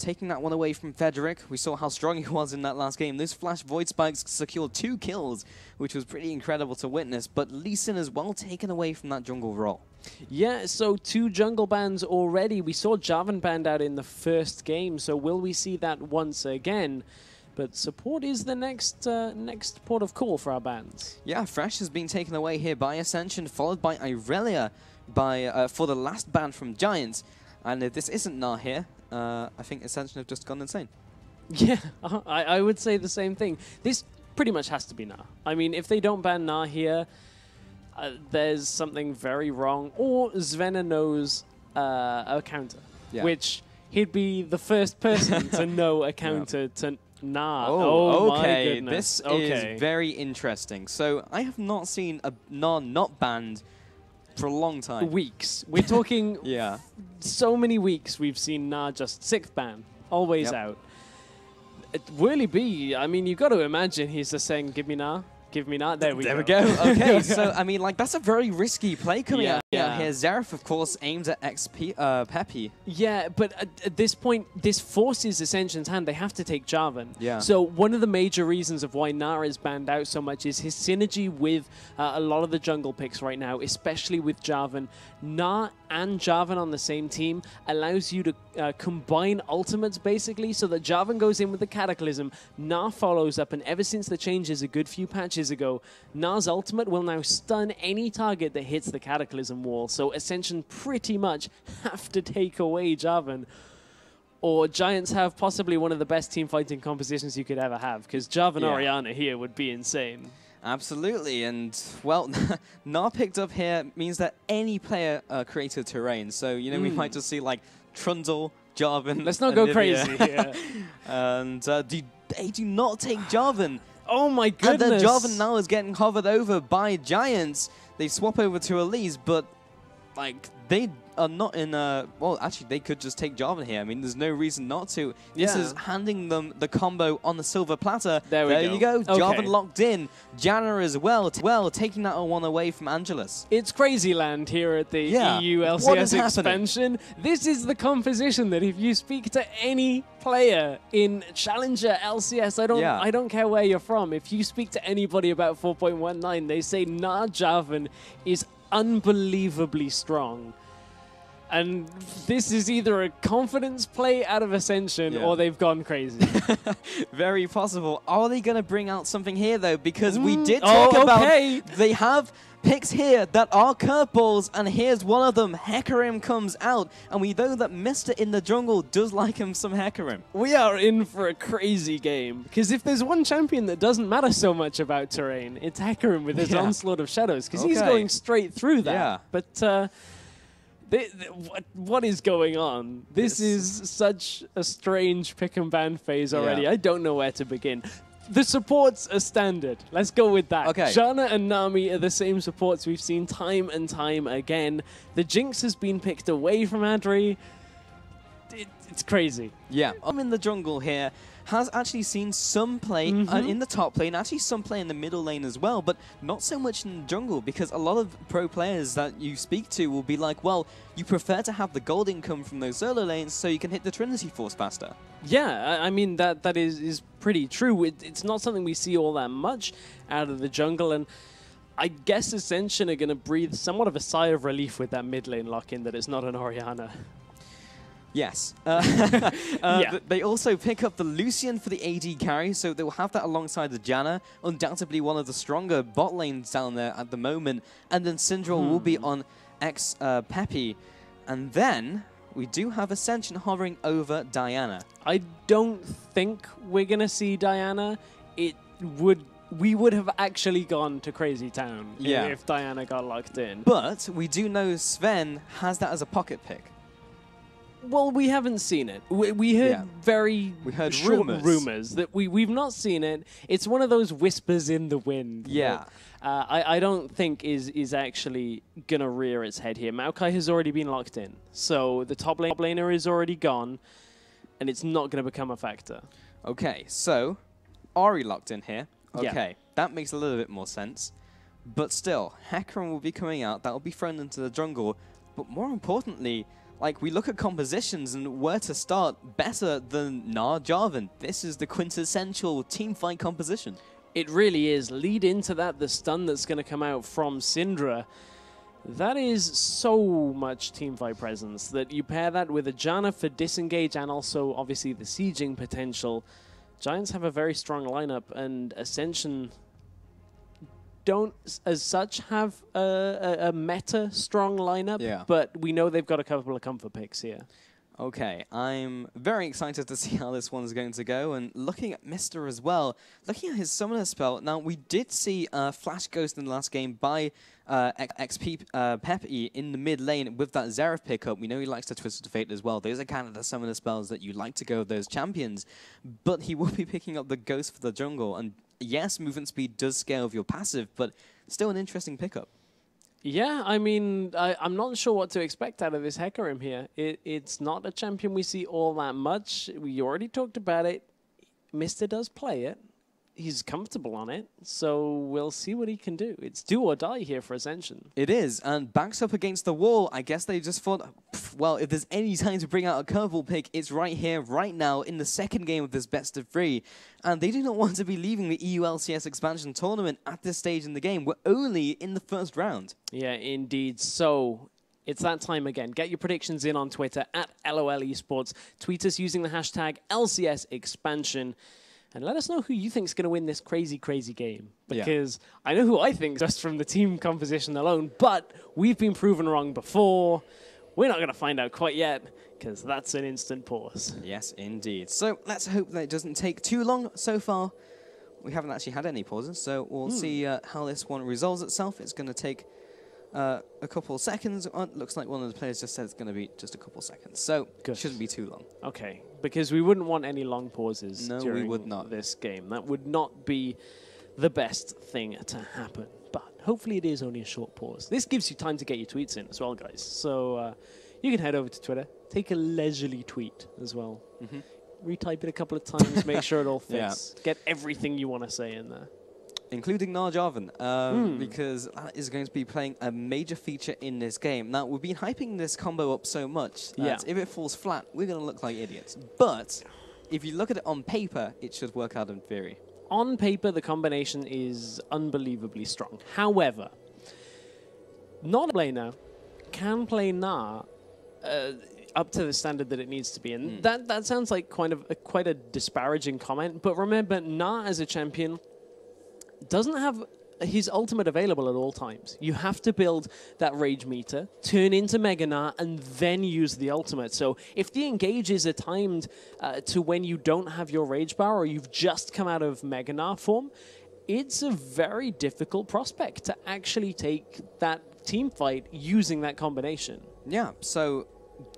taking that one away from Frederick. We saw how strong he was in that last game. Those flash void spikes secured 2 kills, which was pretty incredible to witness. But Lucian as well taken away from that jungle role. Yeah, so 2 jungle bans already. We saw Jarvan banned out in the first game, so will we see that once again? But support is the next port of call for our bans. Yeah, Fresh has been taken away here by Ascension, followed by Irelia for the last ban from Giants. And if this isn't Gnar here, I think Ascension have just gone insane. Yeah, I would say the same thing. This pretty much has to be Gnar. I mean, if they don't ban Gnar here, there's something very wrong. Or ZvenE knows a counter, which he'd be the first person to know a counter to Gnar. Oh, okay. My goodness. This is very interesting. So I have not seen a Gnar not banned for a long time. Weeks. We're talking so many weeks we've seen Gnar just 6th ban, always out. Werlyb, I mean, you've got to imagine he's just saying, give me Gnar. Give me Gnar. There we go. Okay, so, I mean, like, that's a very risky play coming out here. Xerath, of course, aims at xPePii. Yeah, but at this point, this forces Ascension's hand. They have to take Jarvan. Yeah. So one of the major reasons of why Gnar is banned out so much is his synergy with a lot of the jungle picks right now, especially with Jarvan. Gnar and Jarvan on the same team allows you to combine ultimates, basically, so that Jarvan goes in with the Cataclysm, Gnar follows up, and ever since the changes a good few patches ago, Gnar's ultimate will now stun any target that hits the Cataclysm wall. So Ascension pretty much have to take away Jarvan, or Giants have possibly one of the best team fighting compositions you could ever have, because Jarvan Orianna here would be insane. Absolutely, and well, Gnar picked up here means that any player created terrain. So, you know, we might just see like Trundle, Jarvan. Let's not go crazy here. And they do not take Jarvan. Oh my goodness. And then Jarvan now is getting hovered over by Giants. They swap over to Elise, but like they are not in a... Well, actually, they could just take Jarvan here. I mean, there's no reason not to. This is handing them the combo on the silver platter. There you go. Okay. Jarvan locked in. Janna as well, taking that one away from Angelus. It's crazy land here at the EU LCS expansion. This is the composition that if you speak to any player in Challenger LCS, I don't care where you're from, if you speak to anybody about 4.19, they say Gnar Jarvan is unbelievably strong. And this is either a confidence play out of Ascension or they've gone crazy. Very possible. Are they going to bring out something here, though? Because we did talk about they have picks here that are curveballs, and here's one of them. Hecarim comes out, and we know that Mr. in the jungle does like him some Hecarim. We are in for a crazy game, because if there's one champion that doesn't matter so much about terrain, it's Hecarim with his Onslaught of Shadows, because he's going straight through that. But what is going on? This is such a strange pick and ban phase already. I don't know where to begin. The supports are standard. Let's go with that. Janna and Nami are the same supports we've seen time and time again. The Jinx has been picked away from Adryh. It's crazy. Yeah. I'm in the jungle here. Has actually seen some play in the top lane, actually some play in the middle lane as well, but not so much in the jungle, because a lot of pro players that you speak to will be like, well, you prefer to have the gold income from those solo lanes so you can hit the Trinity Force faster. Yeah, I mean, that is pretty true. It's not something we see all that much out of the jungle, and I guess Ascension are going to breathe somewhat of a sigh of relief with that mid lane lock-in that it's not an Orianna. Yes. They also pick up the Lucian for the AD carry, so they will have that alongside the Janna, undoubtedly one of the stronger bot lanes down there at the moment. And then Syndra will be on xPePii. And then we do have Ascension hovering over Diana. I don't think we're going to see Diana. We would have actually gone to Crazy Town if Diana got locked in. But we do know ZvenE has that as a pocket pick. Well, we haven't seen it. We heard rumors that we've not seen it. It's one of those whispers in the wind. Yeah. I don't think is actually going to rear its head here. Maokai has already been locked in. So the top laner is already gone, and it's not going to become a factor. Okay, so Ahri locked in here. Okay, that makes a little bit more sense. But still, Hecarim will be coming out. That will be thrown into the jungle. But more importantly, like, we look at compositions and where to start better than Gnar Jarvan. This is the quintessential teamfight composition. It really is. Lead into that, the stun that's going to come out from Syndra. That is so much teamfight presence that you pair that with a Janna for disengage and also obviously the sieging potential. Giants have a very strong lineup, and Ascension don't as such have a meta strong lineup, but we know they've got a couple of comfort picks here. Okay, I'm very excited to see how this one's going to go, and looking at Mr. as well, looking at his summoner spell. Now, we did see Flash Ghost in the last game by xPePii in the mid lane with that Xerath pickup. We know he likes to Twisted Fate as well. Those are kind of the summoner spells that you like to go with those champions, but he will be picking up the Ghost for the jungle, and yes, movement speed does scale with your passive, but still an interesting pickup. Yeah, I mean, I'm not sure what to expect out of this Hecarim here. It's not a champion we see all that much. We already talked about it. Mr. does play it. He's comfortable on it, so we'll see what he can do. It's do or die here for Ascension. It is, and backs up against the wall. I guess they just thought, well, if there's any time to bring out a curveball pick, it's right here, right now, in the second game of this best of 3. And they do not want to be leaving the EU LCS expansion tournament at this stage in the game. We're only in the first round. Yeah, indeed. So it's that time again. Get your predictions in on Twitter at LOL Esports. Tweet us using the hashtag LCS expansion. And let us know who you think is going to win this crazy, crazy game. Because I know who I think just from the team composition alone, but we've been proven wrong before. We're not going to find out quite yet, because that's an instant pause. Yes, indeed. So let's hope that it doesn't take too long. So far, we haven't actually had any pauses, so we'll see how this one resolves itself. It's going to take a couple of seconds. Looks like one of the players just said it's going to be just a couple of seconds, so it shouldn't be too long. Okay, because we wouldn't want any long pauses during we would not. This game. That would not be the best thing to happen, but hopefully it is only a short pause. This gives you time to get your tweets in as well, guys. So you can head over to Twitter, take a leisurely tweet as well. Retype it a couple of times, make sure it all fits. Get everything you want to say in there. Including Gnar Jarvan, because that is going to be playing a major feature in this game. Now, we've been hyping this combo up so much that if it falls flat, we're going to look like idiots. But if you look at it on paper, it should work out in theory. On paper, the combination is unbelievably strong. However, not a laner can play Gnar up to the standard that it needs to be. And that sounds like quite a disparaging comment. But remember, Gnar as a champion doesn't have his ultimate available at all times. You have to build that rage meter, turn into Mega Gnar, and then use the ultimate. So if the engages are timed to when you don't have your rage bar or you've just come out of Mega Gnar form, it's a very difficult prospect to actually take that team fight using that combination. Yeah, so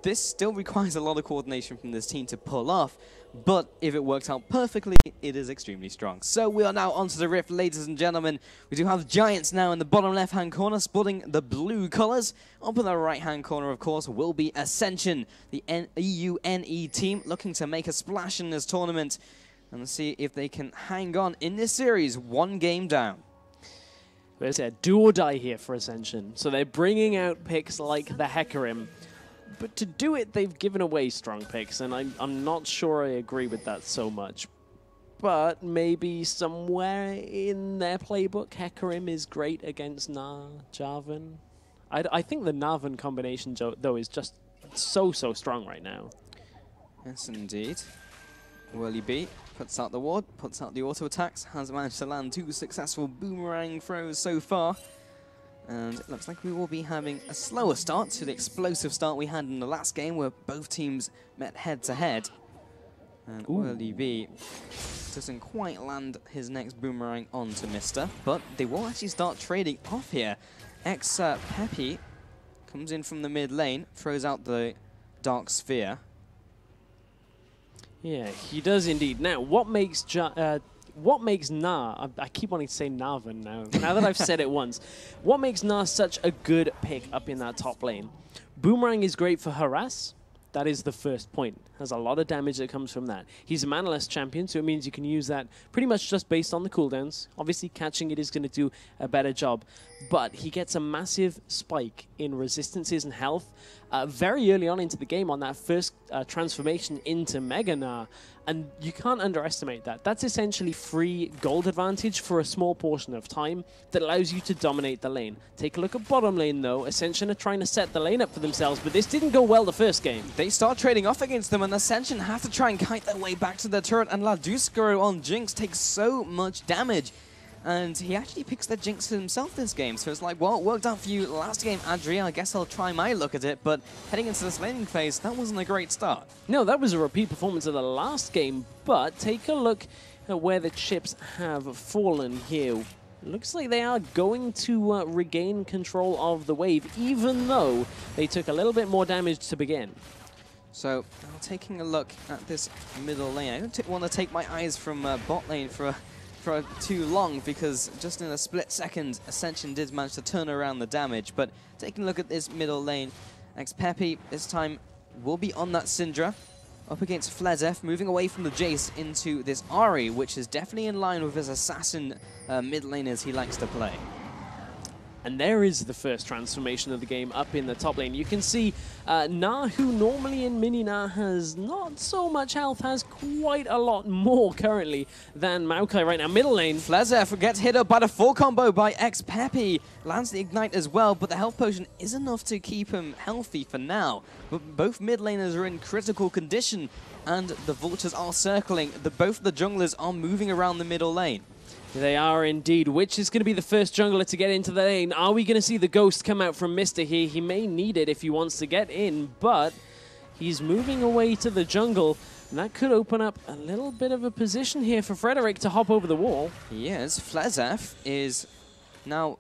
this still requires a lot of coordination from this team to pull off, but if it works out perfectly, it is extremely strong. So we are now onto the Rift, ladies and gentlemen. We do have Giants now in the bottom left-hand corner, sporting the blue colors. Up in the right-hand corner, of course, will be Ascension, the EUNE team, looking to make a splash in this tournament and see if they can hang on in this series, one game down. There's a do or die here for Ascension. So they're bringing out picks like the Hecarim. But to do it, they've given away strong picks, and I'm not sure I agree with that so much. But maybe somewhere in their playbook, Hecarim is great against Gnar, Jarvan. I think the Narvan combination, though, is just so strong right now. Yes, indeed. Werlyb puts out the ward, puts out the auto attacks, has managed to land 2 successful boomerang throws so far. And it looks like we will be having a slower start to the explosive start we had in the last game where both teams met head-to-head. And Werlyb doesn't quite land his next boomerang onto Mr., but they will actually start trading off here. xPePii comes in from the mid lane, throws out the Dark Sphere. Yeah, he does indeed. Now, what makes Gnar, I keep wanting to say Narvan now that I've said it once. What makes Gnar such a good pick up in that top lane? Boomerang is great for harass. That is the first point. has a lot of damage that comes from that. He's a manaless champion, so it means you can use that pretty much just based on the cooldowns. Obviously, catching it is going to do a better job, but he gets a massive spike in resistances and health very early on into the game on that first transformation into Mega Gnar, and you can't underestimate that. That's essentially free gold advantage for a small portion of time that allows you to dominate the lane. Take a look at bottom lane, though. Ascension are trying to set the lane up for themselves, but this didn't go well the first game. They start trading off against them, and Ascension have to try and kite their way back to their turret, and Ladooscuro on Jinx takes so much damage. And he actually picks the Jinx himself this game, so it's like, well, it worked out for you last game, Adryh. I guess I'll try my look at it, but heading into this laning phase, that wasn't a great start. No, that was a repeat performance of the last game, but take a look at where the chips have fallen here. Looks like they are going to regain control of the wave, even though they took a little bit more damage to begin. So, now taking a look at this middle lane, I don't want to take my eyes from bot lane for too long, because just in a split second, Ascension did manage to turn around the damage. But taking a look at this middle lane, xPePii this time will be on that Syndra, up against Flezeth, moving away from the Jace into this Ahri, which is definitely in line with his assassin mid laners he likes to play. And there is the first transformation of the game up in the top lane. You can see Gnar, who normally in mini Gnar has not so much health, has quite a lot more currently than Maokai right now. Middle lane. Flezeth gets hit up by the full combo by xPePii, lands the Ignite as well, but the health potion is enough to keep him healthy for now. But both mid laners are in critical condition, and the Vultures are circling. Both the junglers are moving around the middle lane. They are indeed. Which is going to be the first jungler to get into the lane? Are we going to see the Ghost come out from Mr. here? He may need it if he wants to get in, but he's moving away to the jungle, and that could open up a little bit of a position here for Frederick to hop over the wall. He is. Flezeth is now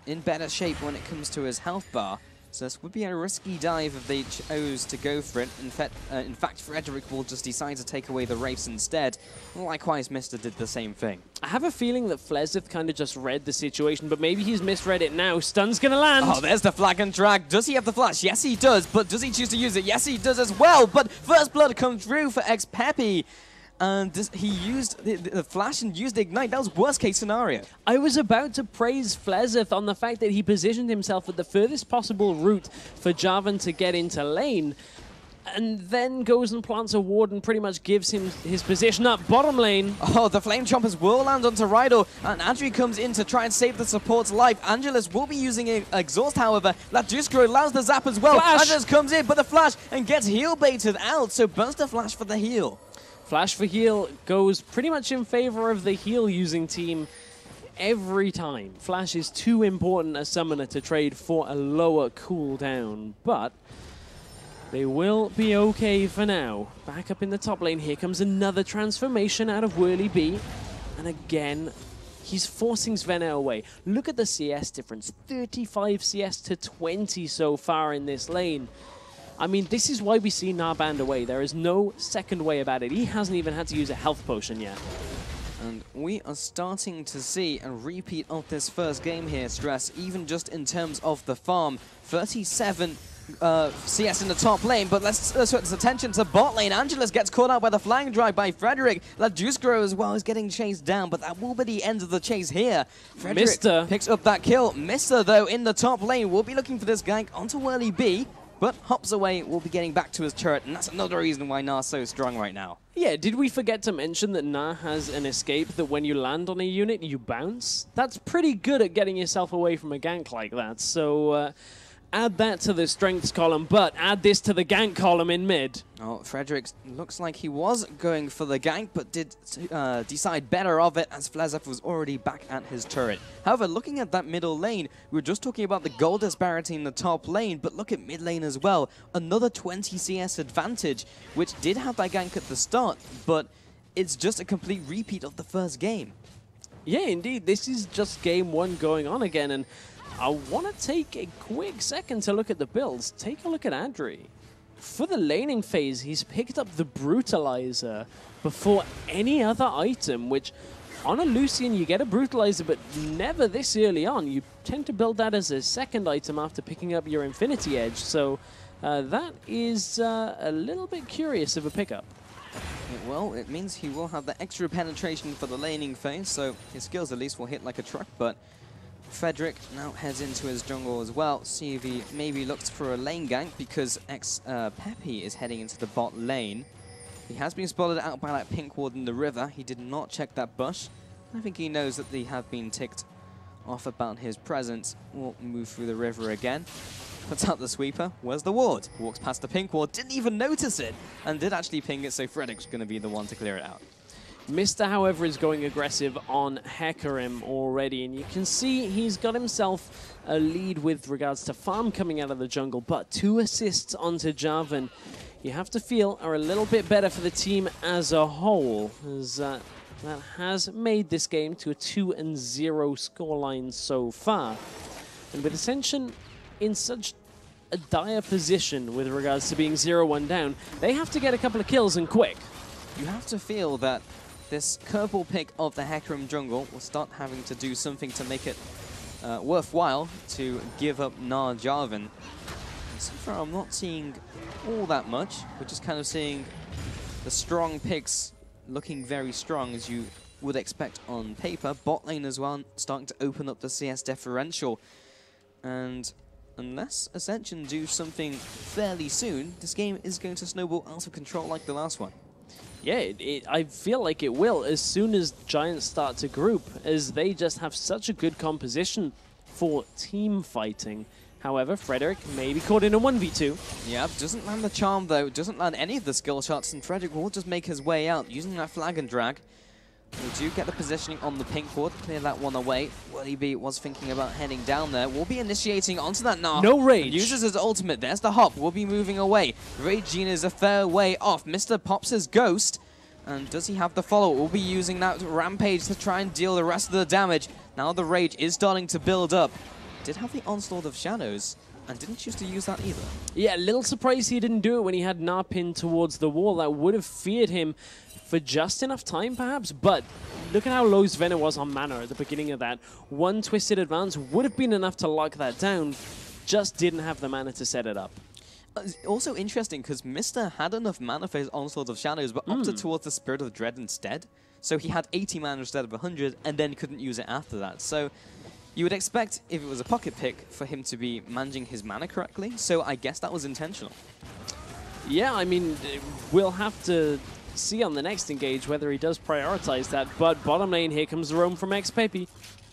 in better shape when it comes to his health bar. So this would be a risky dive if they chose to go for it. In fact, Frederick will just decide to take away the Wraiths instead. Likewise, Mr. did the same thing. I have a feeling that Flezeth kind of just read the situation, but maybe he's misread it now. Stun's going to land. Oh, there's the flag and drag. Does he have the flash? Yes, he does. But does he choose to use it? Yes, he does as well. But first blood comes through for xPePii. And he used the flash and used the Ignite. That was worst case scenario. I was about to praise Flezeth on the fact that he positioned himself at the furthest possible route for Jarvan to get into lane, and then goes and plants a ward and pretty much gives him his position up. Bottom lane. Oh, the Flame Chompers will land onto Rydle, and Adryh comes in to try and save the support's life. Angelus will be using Exhaust, however. Ladooscuro allows the zap as well. Flash. Angelus comes in, but the flash, and gets heal baited out, so burns the flash for the heal. Flash for heal goes pretty much in favor of the heal-using team every time. Flash is too important a summoner to trade for a lower cooldown, but they will be okay for now. Back up in the top lane, here comes another transformation out of Werlyb, and again, he's forcing ZvenE away. Look at the CS difference, 35 CS to 20 so far in this lane. I mean, this is why we see Gnar banned away. There is no second way about it. He hasn't even had to use a health potion yet. And we are starting to see a repeat of this first game here, Stress, even just in terms of the farm. 37 CS in the top lane, but let's switch attention to bot lane. Angelus gets caught out by the flying drive by Frederick. Ladooscuro as well is getting chased down, but that will be the end of the chase here. Frederick picks up that kill. Mr. though in the top lane will be looking for this gank onto Werlyb, but hops away, will be getting back to his turret, and that's another reason why Gnar's so strong right now. Yeah, did we forget to mention that Gnar has an escape that when you land on a unit, you bounce? That's pretty good at getting yourself away from a gank like that, so add that to the strengths column, but add this to the gank column in mid. Oh, Frederick looks like he was going for the gank, but did decide better of it as Flezeth was already back at his turret. However, looking at that middle lane, we were just talking about the gold disparity in the top lane, but look at mid lane as well. Another 20 CS advantage, which did have that gank at the start, but it's just a complete repeat of the first game. Yeah, indeed. This is just game one going on again, and I want to take a quick second to look at the builds. Take a look at Adryh. For the laning phase, he's picked up the Brutalizer before any other item, which on a Lucian, you get a Brutalizer, but never this early on. You tend to build that as a second item after picking up your Infinity Edge. So That is a little bit curious of a pickup. Well, it means he will have the extra penetration for the laning phase, so his skills at least will hit like a truck, but Frederick now heads into his jungle as well. See if he maybe looks for a lane gank, because xPePii is heading into the bot lane. He has been spotted out by that pink ward in the river. He did not check that bush. I think he knows that they have been ticked off about his presence. Will move through the river again. Puts out the sweeper. Where's the ward? Walks past the pink ward. Didn't even notice it. And did actually ping it, so Frederick's going to be the one to clear it out. Mr. however, is going aggressive on Hecarim already. And you can see he's got himself a lead with regards to farm coming out of the jungle. But 2 assists onto Jarvan, you have to feel are a little bit better for the team as a whole. As that has made this game to a 2-0 scoreline so far. And with Ascension in such a dire position with regards to being 0-1 down, they have to get a couple of kills and quick. You have to feel that this curveball pick of the Hecarim jungle will start having to do something to make it worthwhile to give up Gnar Jarvan. So far I'm not seeing all that much. We're just kind of seeing the strong picks looking very strong, as you would expect on paper. Bot lane as well, starting to open up the CS differential. And unless Ascension do something fairly soon, this game is going to snowball out of control like the last one. Yeah, I feel like it will as soon as Giants start to group, as they just have such a good composition for team fighting. However, Frederick may be caught in a 1v2. Yeah, doesn't land the charm though, doesn't land any of the skill shots, and Frederick will just make his way out using that flag and drag. We do get the positioning on the pink ward, clear that one away. Werlyb was thinking about heading down there. We'll be initiating onto that Gnar. No rage. Uses his ultimate. There's the hop. We'll be moving away. Rage Gene is a fair way off. Mr. pops his ghost. And does he have the follow? We'll be using that rampage to try and deal the rest of the damage. Now the rage is starting to build up. Did have the onslaught of shadows, and didn't choose to use that either. Yeah, a little surprised he didn't do it when he had Gnar pinned towards the wall. That would have feared him for just enough time, perhaps, but look at how low ZvenE was on mana at the beginning of that. One twisted advance would have been enough to lock that down, just didn't have the mana to set it up. Also interesting, because Mr. had enough mana for his Onslaught of Shadows, but opted towards the Spirit of Dread instead. So he had 80 mana instead of 100, and then couldn't use it after that. So you would expect, if it was a pocket pick, for him to be managing his mana correctly. So I guess that was intentional. Yeah, I mean, we'll have to see on the next engage whether he does prioritize that. But bottom lane, here comes the roam from xPePii.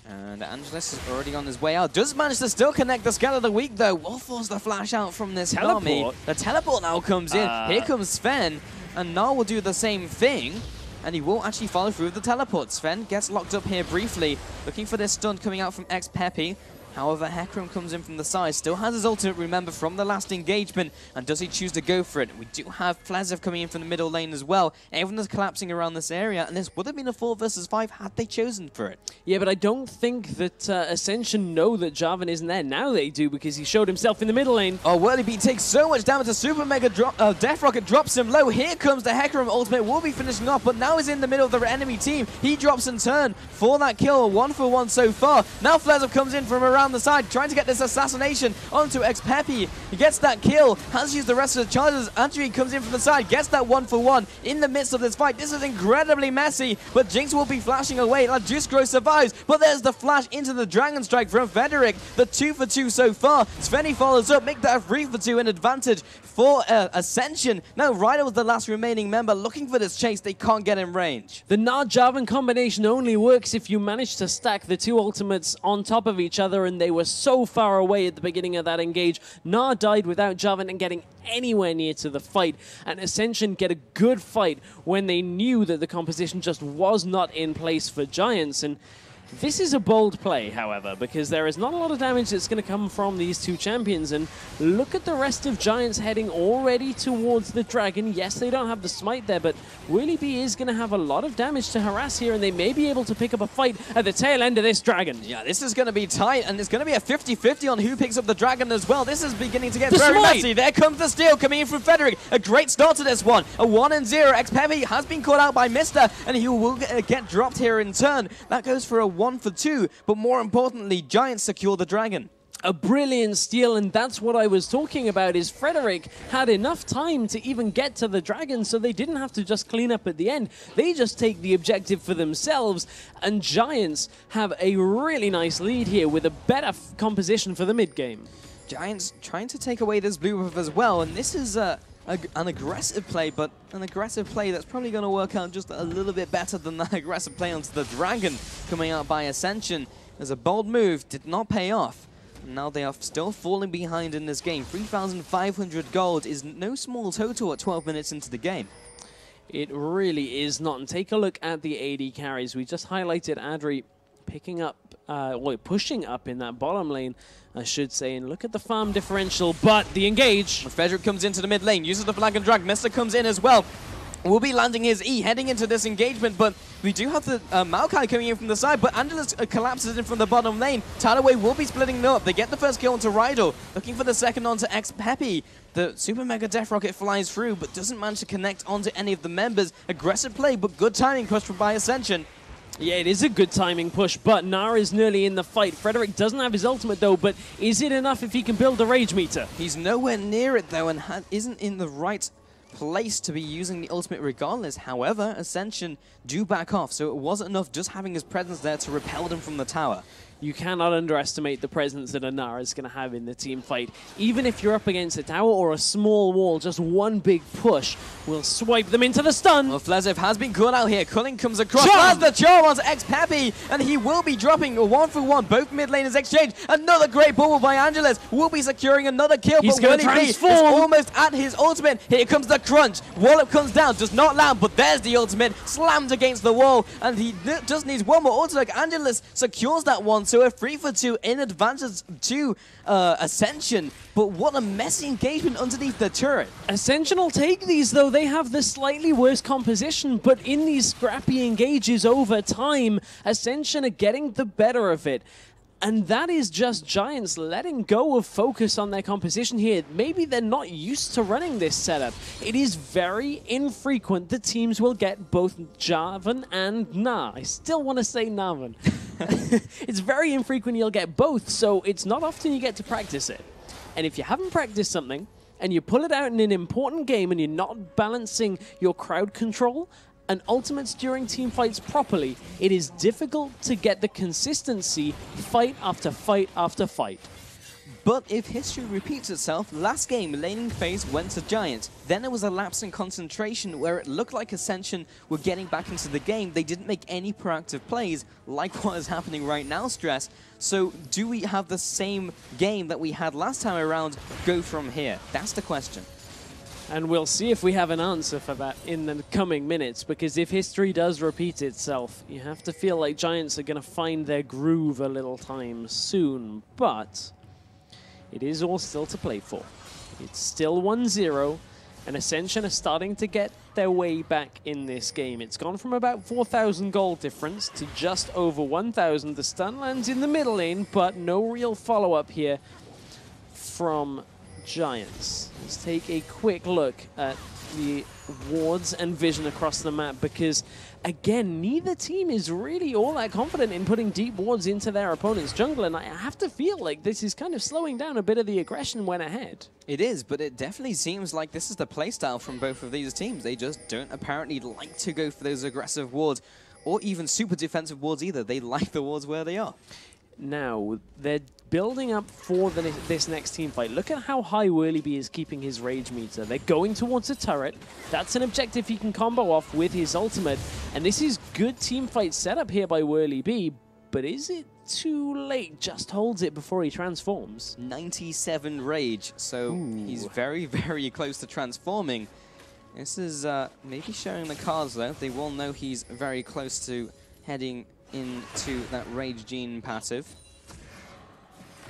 And Angelus is already on his way out. Does manage to still connect the Scout of the Week, though. Will force the flash out from this Nami. The teleport now comes in. Here comes ZvenE. And Gnar will do the same thing. And he will actually follow through with the teleport. ZvenE gets locked up here briefly. Looking for this stun coming out from xPePii. However, Hecarim comes in from the side, still has his ultimate, remember, from the last engagement, and does he choose to go for it? We do have Flezeth coming in from the middle lane as well. Everyone is collapsing around this area, and this would have been a 4 versus 5 had they chosen for it. Yeah, but I don't think that Ascension know that Jarvan isn't there. Now they do, because he showed himself in the middle lane. Oh, Werlyb takes so much damage. A super mega drop. Death Rocket drops him low. Here comes the Hecarim ultimate. Will be finishing off, but now he's in the middle of the enemy team. He drops in turn for that kill. 1 for 1 so far. Now Flezeth comes in from around the side, trying to get this assassination onto xPePii. He gets that kill, has used the rest of the charges. Adryh comes in from the side, gets that 1 for 1 in the midst of this fight. This is incredibly messy, but Jinx will be flashing away. Ladooscuro survives, but there's the flash into the Dragon Strike from Frederick. The 2 for 2 so far. ZvenE follows up, make that a 3 for 2, an advantage for Ascension. Now Rydle was the last remaining member looking for this chase. They can't get in range. The Gnar Jarvan combination only works if you manage to stack the 2 ultimates on top of each other, and they were so far away at the beginning of that engage. Gnar died without Jarvan and getting anywhere near to the fight, and Ascension get a good fight when they knew that the composition just was not in place for Giants. And this is a bold play, however, because there is not a lot of damage that's going to come from these 2 champions. And look at the rest of Giants heading already towards the Dragon. Yes, they don't have the smite there, but Werlyb is going to have a lot of damage to harass here, and they may be able to pick up a fight at the tail end of this Dragon. Yeah, this is going to be tight, and it's going to be a 50-50 on who picks up the Dragon as well. This is beginning to get very messy. There comes the steal coming in from Frederick. A great start to this one. A 1-0. xPePii has been caught out by Mr., and he will get dropped here in turn. That goes for a 1 for 2, but more importantly, Giants secure the Dragon. A brilliant steal, and that's what I was talking about, is Frederick had enough time to even get to the dragon, so they didn't have to just clean up at the end. They just take the objective for themselves, and Giants have a really nice lead here with a better composition for the mid-game. Giants trying to take away this blue buff as well, and this is an aggressive play, but an aggressive play that's probably going to work out just a little bit better than that aggressive play onto the dragon coming out by Ascension. As a bold move, did not pay off. Now they are still falling behind in this game. 3,500 gold is no small total at 12 minutes into the game. It really is not. And take a look at the AD carries. We just highlighted Adryh picking up, pushing up in that bottom lane, I should say. And look at the farm differential, but the engage. Frederick comes into the mid lane, uses the flag and drag. Mister comes in as well. Will be landing his E, heading into this engagement, but we do have the Maokai coming in from the side, but Angelus collapses in from the bottom lane. Talaway will be splitting them up. They get the first kill onto Rydle, looking for the second onto xPePii. The Super Mega Death Rocket flies through, but doesn't manage to connect onto any of the members. Aggressive play, but good timing push by Ascension. Yeah, it is a good timing push, but Gnar is nearly in the fight. Frederick doesn't have his ultimate, though, but is it enough if he can build a rage meter? He's nowhere near it, though, and isn't in the right place to be using the ultimate regardless. However, Ascension do back off, so it wasn't enough just having his presence there to repel them from the tower. You cannot underestimate the presence that Gnar is going to have in the team fight. Even if you're up against a tower or a small wall, just one big push will swipe them into the stun. Well, Flezeth has been caught out here. Cologne comes across, has the charm onto xPePii, and he will be dropping a 1-for-1. Both mid laners exchange. Another great bubble by Angelus. Will be securing another kill, He's but going to Werlyb is almost at his ultimate. Here comes the crunch. Werlyb comes down, does not land, but there's the ultimate. Slammed against the wall, and he just needs one more ultimate. Angelus secures that one, so a 3-for-2 in advantage to Ascension. But what a messy engagement underneath the turret. Ascension will take these, though. They have the slightly worse composition, but in these scrappy engages over time, Ascension are getting the better of it. And that is just Giants letting go of focus on their composition here. Maybe they're not used to running this setup. It is very infrequent that teams will get both Jarvan and Gnar. I still want to say Narvan. It's very infrequent you'll get both, so it's not often you get to practice it. And if you haven't practiced something, and you pull it out in an important game and you're not balancing your crowd control and ultimates during team fights properly, it is difficult to get the consistency fight after fight after fight. But if history repeats itself, last game laning phase went to Giants. Then there was a lapse in concentration where it looked like Ascension were getting back into the game. They didn't make any proactive plays like what is happening right now, Stress. So do we have the same game that we had last time around go from here? That's the question. And we'll see if we have an answer for that in the coming minutes, because if history does repeat itself, you have to feel like Giants are going to find their groove a little time soon. But it is all still to play for. It's still 1-0, and Ascension are starting to get their way back in this game. It's gone from about 4,000 gold difference to just over 1,000. The stun lands in the middle lane, but no real follow-up here from Giants. Let's take a quick look at the wards and vision across the map, because again, neither team is really all that confident in putting deep wards into their opponent's jungle, and I have to feel like this is kind of slowing down a bit of the aggression when ahead. It is, but it definitely seems like this is the playstyle from both of these teams. They just don't apparently like to go for those aggressive wards, or even super defensive wards either. They like the wards where they are. Now, they're building up for this next team fight. Look at how high Werlyb is keeping his rage meter. They're going towards a turret. That's an objective he can combo off with his ultimate. And this is good team fight setup here by Werlyb. But is it too late? Just holds it before he transforms. 97 rage, so he's very, very close to transforming. This is maybe showing the cards, though. They will know he's very close to heading into that Rage Gene passive.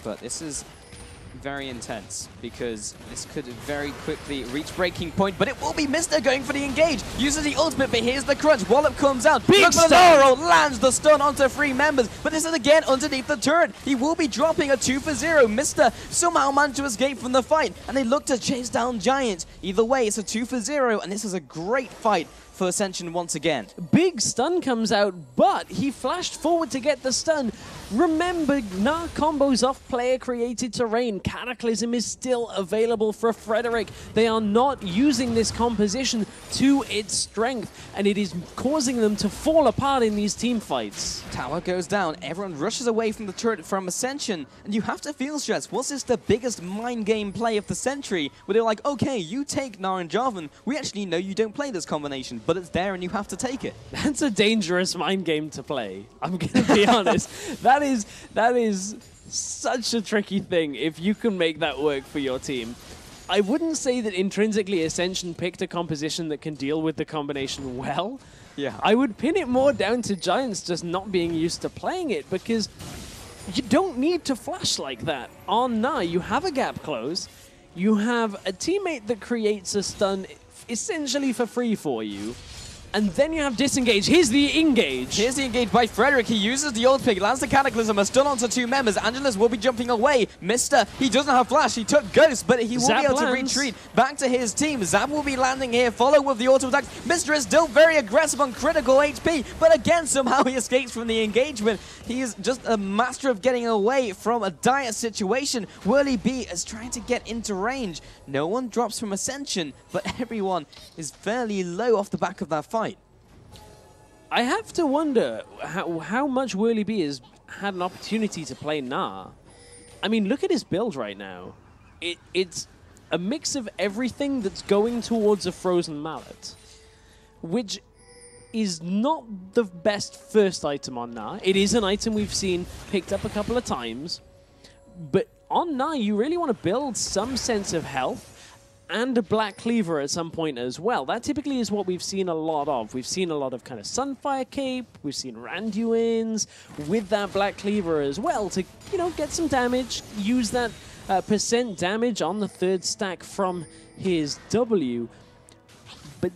But this is very intense, because this could very quickly reach breaking point, but it will be Mister going for the engage. Uses the ultimate, but here's the crunch. Wallop comes out. Big stun! Lands the stun onto 3 members, but this is again underneath the turret. He will be dropping a 2-for-0. Mister somehow managed to escape from the fight, and they look to chase down Giants. Either way, it's a 2-for-0, and this is a great fight for Ascension once again. Big stun comes out, but he flashed forward to get the stun. Remember, Gnar combos off player created terrain. Cataclysm is still available for Frederick. They are not using this composition to its strength, and it is causing them to fall apart in these team fights. Tower goes down, everyone rushes away from the turret from Ascension, and you have to feel stressed. Was this the biggest mind game play of the century? Where they're like, okay, you take Gnar and Jarvan, we actually know you don't play this combination, but it's there and you have to take it. That's a dangerous mind game to play. I'm going to be honest. That is such a tricky thing if you can make that work for your team. I wouldn't say that intrinsically Ascension picked a composition that can deal with the combination well. Yeah. I would pin it more down to Giants just not being used to playing it, because you don't need to flash like that. On Gnar, you have a gap close. You have a teammate that creates a stun essentially for free for you. And then you have disengage. Here's the engage. Here's the engage by Frederick. He uses the ult pick, lands the Cataclysm, a stun onto two members. Angelus will be jumping away. Mister, he doesn't have flash. He took Ghost, but he will be able to retreat back to his team. Zap will be landing here, follow with the auto attack. Mister is still very aggressive on critical HP, but again, somehow he escapes from the engagement. He is just a master of getting away from a dire situation. Werlyb is trying to get into range. No one drops from Ascension, but everyone is fairly low off the back of that fight. I have to wonder how much Werlyb has had an opportunity to play Gnar. I mean, look at his build right now. It's a mix of everything that's going towards a Frozen Mallet, which is not the best first item on Gnar. It is an item we've seen picked up a couple of times, but on Gnar, you really want to build some sense of health and a Black Cleaver at some point as well. That typically is what we've seen a lot of. We've seen a lot of kind of Sunfire Cape, we've seen Randuins with that Black Cleaver as well to, you know, get some damage, use that percent damage on the third stack from his W. But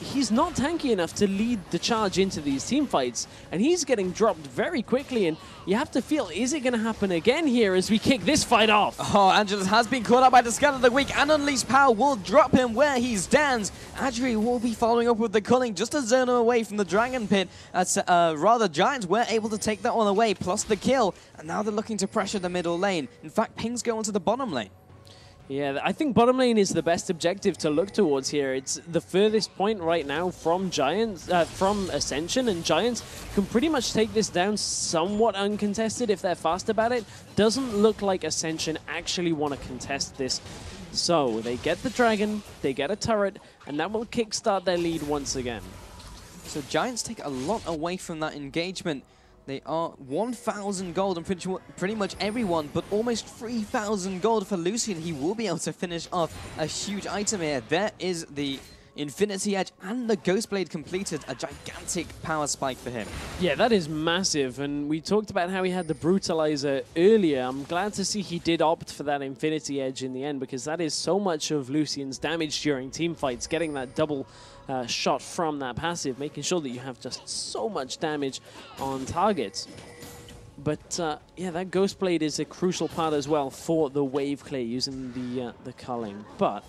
he's not tanky enough to lead the charge into these team fights, and he's getting dropped very quickly, and you have to feel, is it going to happen again here as we kick this fight off? Oh, Angelus has been caught up by the Scout of the Week, and Unleashed Power will drop him where he stands. Adryh will be following up with the Culling just to zone him away from the Dragon Pit. Rather, Giants were able to take that one away, plus the kill, and now they're looking to pressure the middle lane. In fact, pings go into the bottom lane. Yeah, I think bottom lane is the best objective to look towards here. It's the furthest point right now from Giants, from Ascension, and Giants can pretty much take this down somewhat uncontested if they're fast about it. Doesn't look like Ascension actually want to contest this. So they get the Dragon, they get a turret, and that will kickstart their lead once again. So Giants take a lot away from that engagement. They are 1,000 gold on pretty much everyone, but almost 3,000 gold for Lucian. He will be able to finish off a huge item here. There is the Infinity Edge and the Ghostblade completed, a gigantic power spike for him. Yeah, that is massive, and we talked about how he had the Brutalizer earlier. I'm glad to see he did opt for that Infinity Edge in the end, because that is so much of Lucian's damage during team fights, getting that double shot from that passive, making sure that you have just so much damage on targets. But yeah, that Ghostblade is a crucial part as well for the wave clear using the culling. But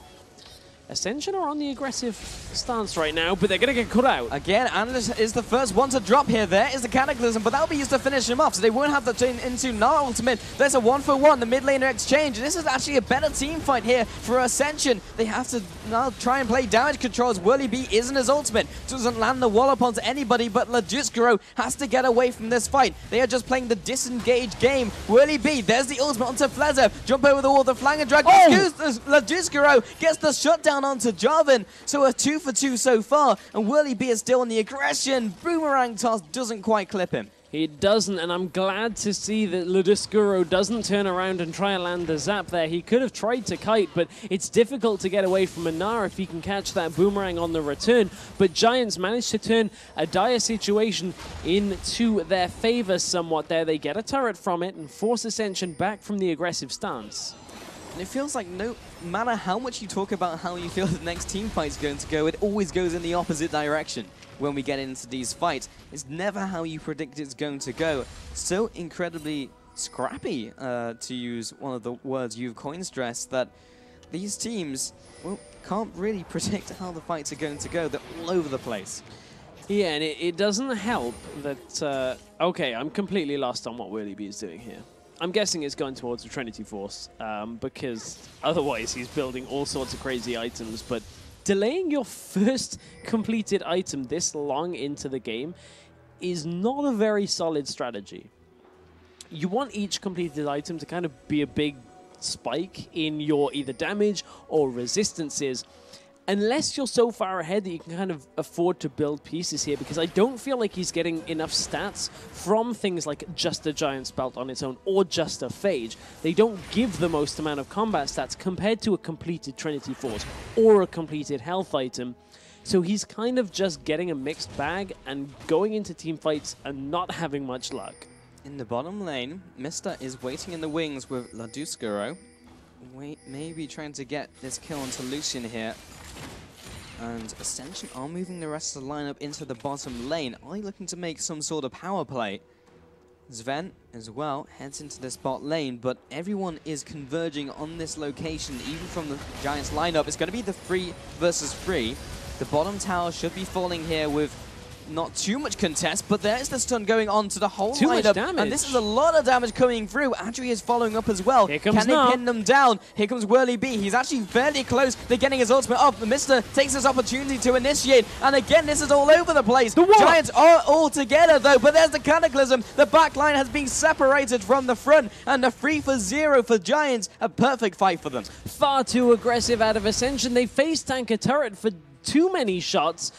Ascension are on the aggressive stance right now, but they're going to get cut out. Again, Analyst is the first one to drop here. There is the Cataclysm, but that'll be used to finish him off, so they won't have to turn into Gnar ultimate. There's a 1-for-1, the mid laner exchange. This is actually a better team fight here for Ascension. They have to now try and play damage controls. Werlyb isn't his ultimate, doesn't land the wallop onto anybody, but Ladooscuro has to get away from this fight. They are just playing the disengaged game. Werlyb, there's the ultimate onto Flezeth. Jump over the wall, the flank and drag. Ladooscuro gets the shutdown onto Jarvan, so a 2-for-2 so far, and Werlyb is still on the aggression. Boomerang toss doesn't quite clip him. He doesn't, and I'm glad to see that Ladooscuro doesn't turn around and try and land the zap there. He could have tried to kite, but it's difficult to get away from a Gnar if he can catch that boomerang on the return. But Giants managed to turn a dire situation into their favor somewhat there. They get a turret from it and force Ascension back from the aggressive stance. And it feels like no matter how much you talk about how you feel the next team fight's going to go, it always goes in the opposite direction when we get into these fights. It's never how you predict it's going to go. So incredibly scrappy, to use one of the words you've coined, Stress, that these teams, well, can't really predict how the fights are going to go. They're all over the place. Yeah, and it doesn't help that... okay, I'm completely lost on what Werlyb is doing here. I'm guessing it's going towards the Trinity Force, because otherwise he's building all sorts of crazy items, but delaying your first completed item this long into the game is not a very solid strategy. You want each completed item to kind of be a big spike in your either damage or resistances, unless you're so far ahead that you can kind of afford to build pieces here, because I don't feel like he's getting enough stats from things like just a Giant's Belt on its own or just a Phage. They don't give the most amount of combat stats compared to a completed Trinity Force or a completed health item. So he's kind of just getting a mixed bag and going into team fights and not having much luck. In the bottom lane, Mr. is waiting in the wings with Ladooscuro. Maybe trying to get this kill onto Lucian here. And Ascension are moving the rest of the lineup into the bottom lane. Are they looking to make some sort of power play? ZvenE as well heads into this bot lane, but everyone is converging on this location, even from the Giants lineup. It's going to be the 3 versus 3. The bottom tower should be falling here with not too much contest, but there's the stun going on to the whole lineup. And this is a lot of damage coming through. Adryh is following up as well. Here comes Can they pin them down? Here comes Werlyb. He's actually fairly close. They're getting his ultimate off. The Mr. takes this opportunity to initiate. And again, this is all over the place. The Giants are all together though, but there's the Cataclysm. The back line has been separated from the front, and the 3 for 0 for Giants. A perfect fight for them. Far too aggressive out of Ascension. They face tank a turret for too many shots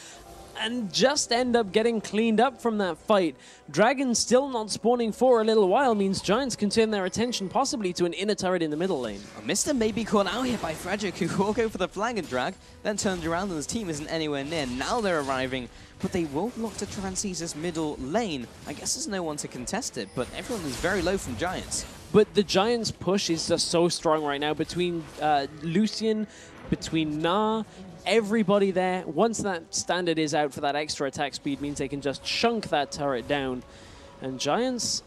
and just end up getting cleaned up from that fight. Dragon still not spawning for a little while means Giants can turn their attention possibly to an inner turret in the middle lane. Mr. may be caught out here by Frederick, who will go for the flag and drag, then turns around and his team isn't anywhere near. Now they're arriving, but they will look to try and seize this middle lane. I guess there's no one to contest it, but everyone is very low from Giants. But the Giants' push is just so strong right now between Lucian, between Gnar, everybody there. Once that standard is out for that extra attack speed means they can just chunk that turret down. And Giants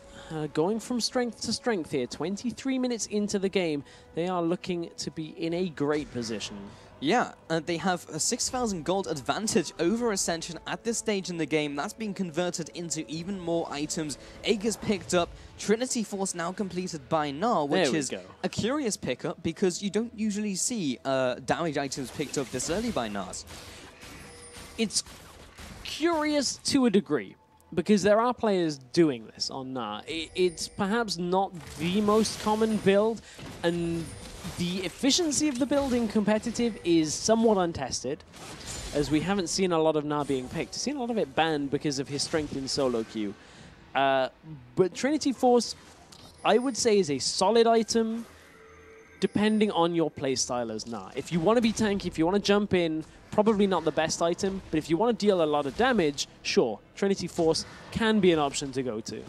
going from strength to strength here. 23 minutes into the game, they are looking to be in a great position. Yeah, and they have a 6,000 gold advantage over Ascension at this stage in the game. That's been converted into even more items. Aegis picked up, Trinity Force now completed by Gnar, which is a curious pickup because you don't usually see damage items picked up this early by Gnars. It's curious to a degree, because there are players doing this on Gnar. It's perhaps not the most common build, and the efficiency of the build in competitive is somewhat untested, as we haven't seen a lot of Gnar being picked. We've seen a lot of it banned because of his strength in solo queue. But Trinity Force, I would say, is a solid item, depending on your playstyle as Gnar. If you want to be tanky, if you want to jump in, probably not the best item, but if you want to deal a lot of damage, sure, Trinity Force can be an option to go to.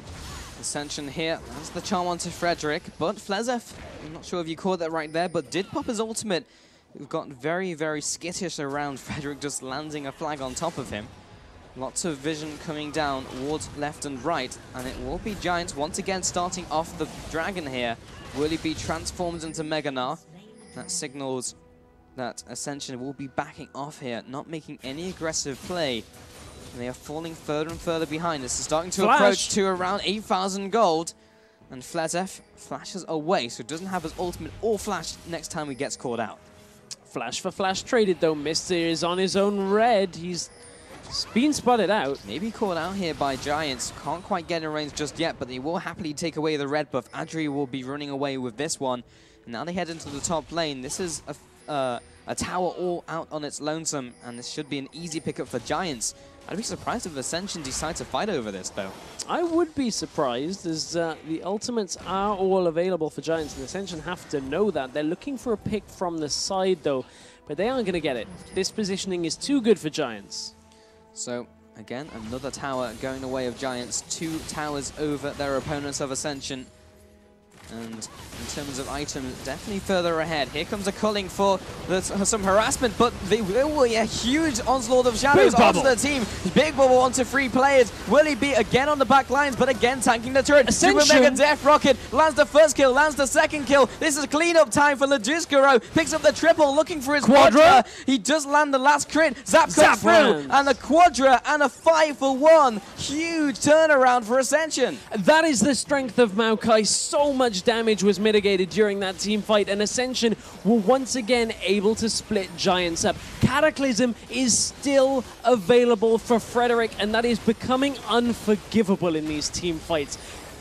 Ascension here, that's the charm onto Frederick, but Flezeth, I'm not sure if you caught that right there, but did pop his ultimate. We've got very, very skittish around Frederick, just landing a flag on top of him. Lots of vision coming down, wards left and right, and it will be Giants once again starting off the dragon here. Werlyb transforms into Mega Gnar. That signals that Ascension will be backing off here, not making any aggressive play. And they are falling further and further behind. This is starting to approach to around 8,000 gold. And Flezeth flashes away, so doesn't have his ultimate or flash next time he gets caught out. Flash for flash traded though. Mr. is on his own red. He's been spotted out. Maybe caught out here by Giants. Can't quite get in range just yet, but they will happily take away the red buff. Adryh will be running away with this one. And now they head into the top lane. This is a tower all out on its lonesome, and this should be an easy pickup for Giants. I'd be surprised if Ascension decide to fight over this, though. I would be surprised, as the ultimates are all available for Giants, and Ascension have to know that. They're looking for a pick from the side, though, but they aren't going to get it. This positioning is too good for Giants. So, again, another tower going the way of Giants. 2 towers over their opponents of Ascension. And in terms of items, definitely further ahead. Here comes a culling for some harassment, but there will be a huge onslaught of shadows onto the team. Big bubble onto 3 players. Werlyb again on the back lines, but again tanking the turret. Super Mega Death Rocket lands the first kill, lands the second kill. This is cleanup time for Ladooscuro. Picks up the triple, looking for his Quadra. He does land the last crit. Zap comes through, and a Quadra and a 5 for 1. Huge turnaround for Ascension. That is the strength of Maokai. So much damage was mitigated during that team fight, and Ascension were once again able to split Giants up. Cataclysm is still available for Frederick, and that is becoming unforgivable in these team fights.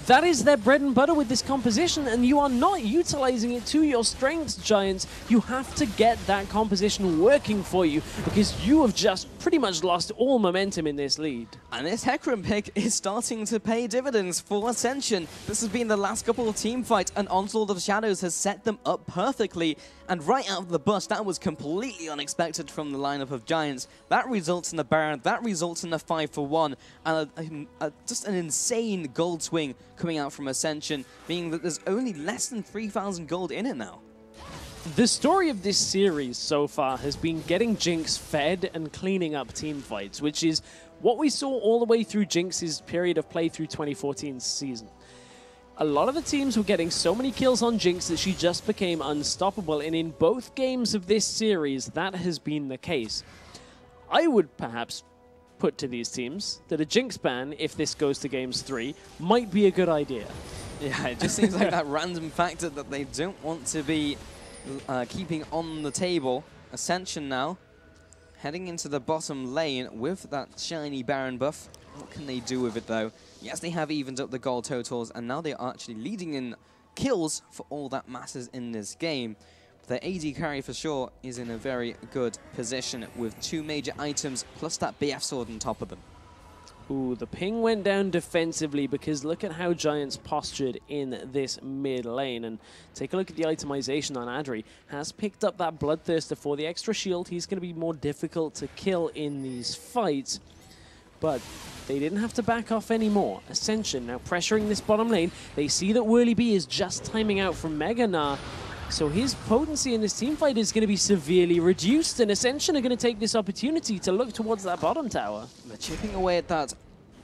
That is their bread and butter with this composition, and you are not utilizing it to your strengths, Giants. You have to get that composition working for you, because you have just pretty much lost all momentum in this lead. And this Hecarim pick is starting to pay dividends for Ascension. This has been the last couple of team fights, and Onslaught of Shadows has set them up perfectly. And right out of the bus, that was completely unexpected from the lineup of Giants. That results in a Baron, that results in a 5 for 1, and just an insane gold swing coming out from Ascension, being that there's only less than 3,000 gold in it now. The story of this series so far has been getting Jinx fed and cleaning up team fights, which is what we saw all the way through Jinx's period of play through 2014's season. A lot of the teams were getting so many kills on Jinx that she just became unstoppable, and in both games of this series, that has been the case. I would perhaps put to these teams that a Jinx ban, if this goes to games 3, might be a good idea. Yeah, it just seems like that random factor that they don't want to be keeping on the table. Ascension now, heading into the bottom lane with that shiny Baron buff. What can they do with it, though? Yes, they have evened up the gold totals, and now they are actually leading in kills for all that matters in this game. Their AD carry, for sure, is in a very good position with 2 major items, plus that BF sword on top of them. Ooh, the ping went down defensively, because look at how Giants postured in this mid lane. And take a look at the itemization on Adryh. Has picked up that Bloodthirster for the extra shield. He's going to be more difficult to kill in these fights. But they didn't have to back off anymore. Ascension now pressuring this bottom lane. They see that Werlyb is just timing out from Gnar, so his potency in this team fight is going to be severely reduced, and Ascension are going to take this opportunity to look towards that bottom tower. They're chipping away at that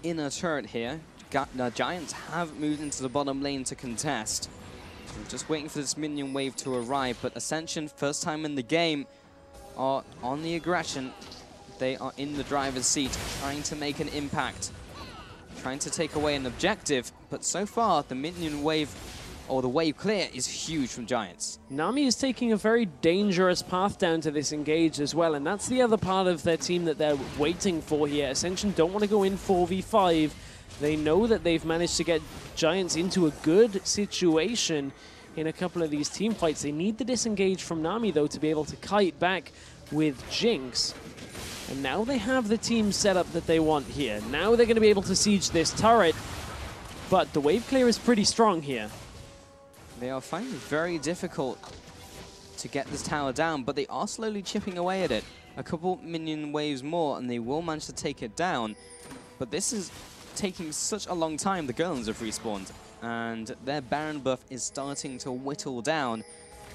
inner turret here. Giants have moved into the bottom lane to contest. I'm just waiting for this minion wave to arrive, but Ascension, first time in the game, are on the aggression. They are in the driver's seat, trying to make an impact, trying to take away an objective, but so far the minion wave, or the wave clear, is huge from Giants. Nami is taking a very dangerous path down to this engage as well, and that's the other part of their team that they're waiting for here. Ascension don't want to go in 4v5. They know that they've managed to get Giants into a good situation in a couple of these team fights. They need the disengage from Nami, though, to be able to kite back with Jinx. And now they have the team set up that they want here. Now they're going to be able to siege this turret, but the wave clear is pretty strong here. They are finding it very difficult to get this tower down, but they are slowly chipping away at it. A couple minion waves more, and they will manage to take it down. But this is taking such a long time. The Golems have respawned, and their Baron buff is starting to whittle down.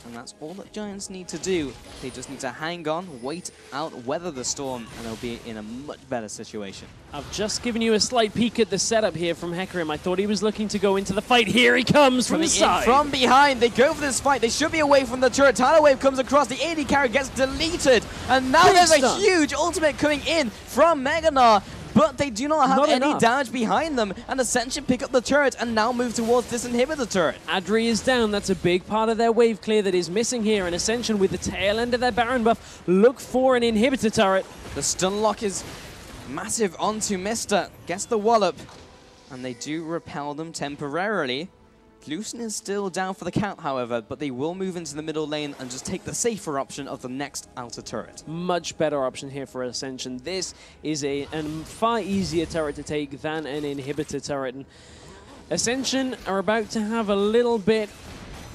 And that's all that Giants need to do. They just need to hang on, wait out, weather the storm, and they'll be in a much better situation. I've just given you a slight peek at the setup here from Hecarim. I thought he was looking to go into the fight. Here he comes from the side. From behind, they go for this fight. They should be away from the turret. Tidal Wave comes across. The AD carry gets deleted. And now there's a huge ultimate coming in from Gnar. But they do not have any damage behind them, and Ascension pick up the turret and now move towards this inhibitor turret. Adryh is down. That's a big part of their wave clear that is missing here, and Ascension, with the tail end of their Baron buff, look for an inhibitor turret. The stun lock is massive onto Mister. Gets the wallop, and they do repel them temporarily. Lucian is still down for the count, however, but they will move into the middle lane and just take the safer option of the next outer turret. Much better option here for Ascension. This is a far easier turret to take than an inhibitor turret. And Ascension are about to have a little bit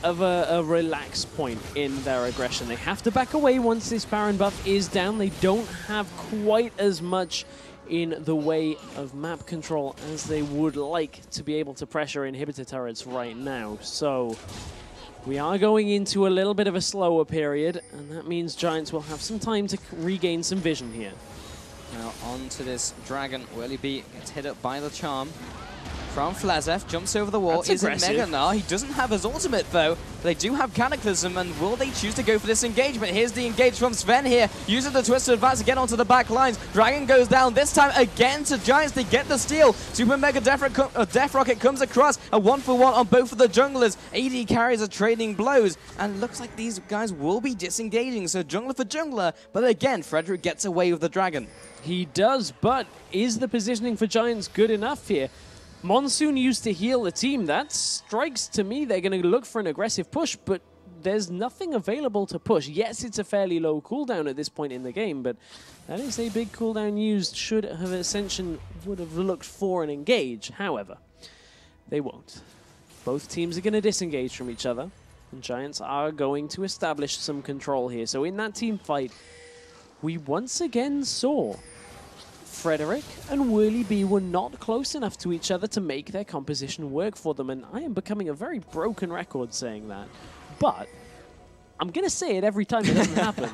of a relax point in their aggression. They have to back away once this Baron buff is down. They don't have quite as much in the way of map control as they would like to be able to pressure inhibitor turrets right now. So we are going into a little bit of a slower period, and that means Giants will have some time to regain some vision here. Now on to this Dragon. Werlyb gets hit up by the charm from Flezeth, jumps over the wall, is in Mega Gnar. He doesn't have his ultimate though. They do have Cataclysm, and will they choose to go for this engagement? Here's the engage from ZvenE here, using the twist to advance to get onto the back lines. Dragon goes down, this time again to Giants. They get the steal. Super Mega Death Rocket comes across, a 1-for-1 on both of the junglers. AD carries are trading blows, and looks like these guys will be disengaging, so jungler for jungler, but again, Frederick gets away with the Dragon. He does, but is the positioning for Giants good enough here? Monsoon used to heal the team. That strikes to me they're going to look for an aggressive push, but there's nothing available to push. Yes, it's a fairly low cooldown at this point in the game, but that is a big cooldown used should have Ascension would have looked for an engage. However, they won't. Both teams are going to disengage from each other, and Giants are going to establish some control here. So in that team fight, we once again saw Frederick and Werlyb were not close enough to each other to make their composition work for them, and I am becoming a very broken record saying that. But I'm going to say it every time it doesn't happen,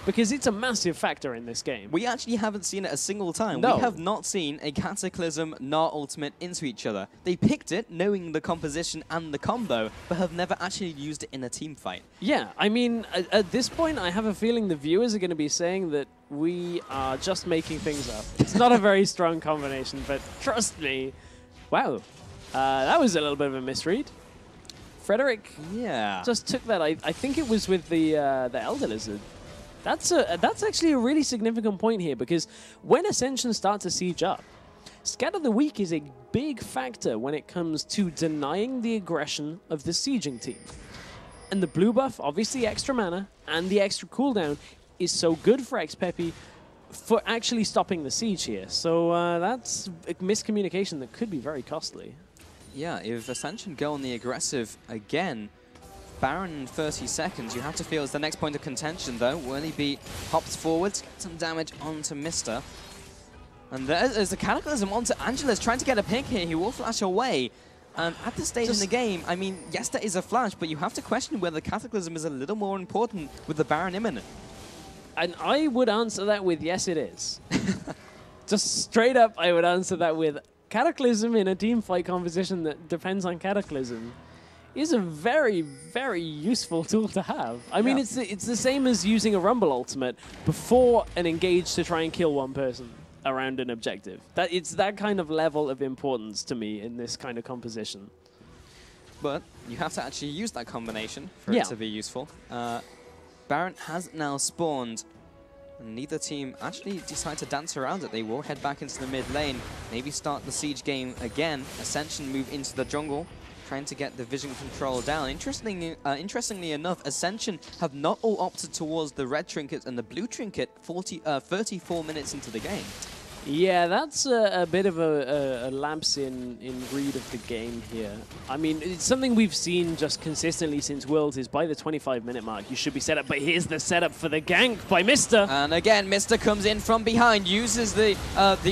because it's a massive factor in this game. We actually haven't seen it a single time. No. We have not seen a Cataclysm Gnar ultimate into each other. They picked it knowing the composition and the combo, but have never actually used it in a team fight. Yeah, I mean, at this point, I have a feeling the viewers are going to be saying that we are just making things up. It's not a very strong combination, but trust me. Wow, that was a little bit of a misread. Frederick just took that. I think it was with the Elder Lizard. That's actually a really significant point here, because when Ascension start to siege up, Scat of the Week is a big factor when it comes to denying the aggression of the sieging team. And the blue buff, obviously extra mana, and the extra cooldown is so good for xPePii for actually stopping the siege here. So that's a miscommunication that could be very costly. Yeah, if Ascension go on the aggressive again, Baron in 30 seconds, you have to feel it's the next point of contention though. Werlyb hops forwards, gets some damage onto Mister. And there's a Cataclysm onto Angelus, trying to get a pick here. He will flash away. And at this stage in the game, I mean, yes, there is a flash, but you have to question whether Cataclysm is a little more important with the Baron imminent. And I would answer that with, yes, it is. Just straight up, I would answer that with, Cataclysm in a team fight composition that depends on Cataclysm is a very, very useful tool to have. I mean, it's the same as using a Rumble ultimate before an engage to try and kill one person around an objective. It's that kind of level of importance to me in this kind of composition. But you have to actually use that combination for it to be useful. Baron has now spawned, and neither team actually decide to dance around it. They will head back into the mid lane, maybe start the siege game again. Ascension move into the jungle, trying to get the vision control down. Interestingly enough, Ascension have not all opted towards the red trinket and the blue trinket 34 minutes into the game. Yeah, that's a bit of a lapse in read of the game here. I mean, it's something we've seen just consistently since Worlds is by the 25-minute mark, you should be set up, but here's the setup for the gank by Mister. And again, Mister comes in from behind, uses the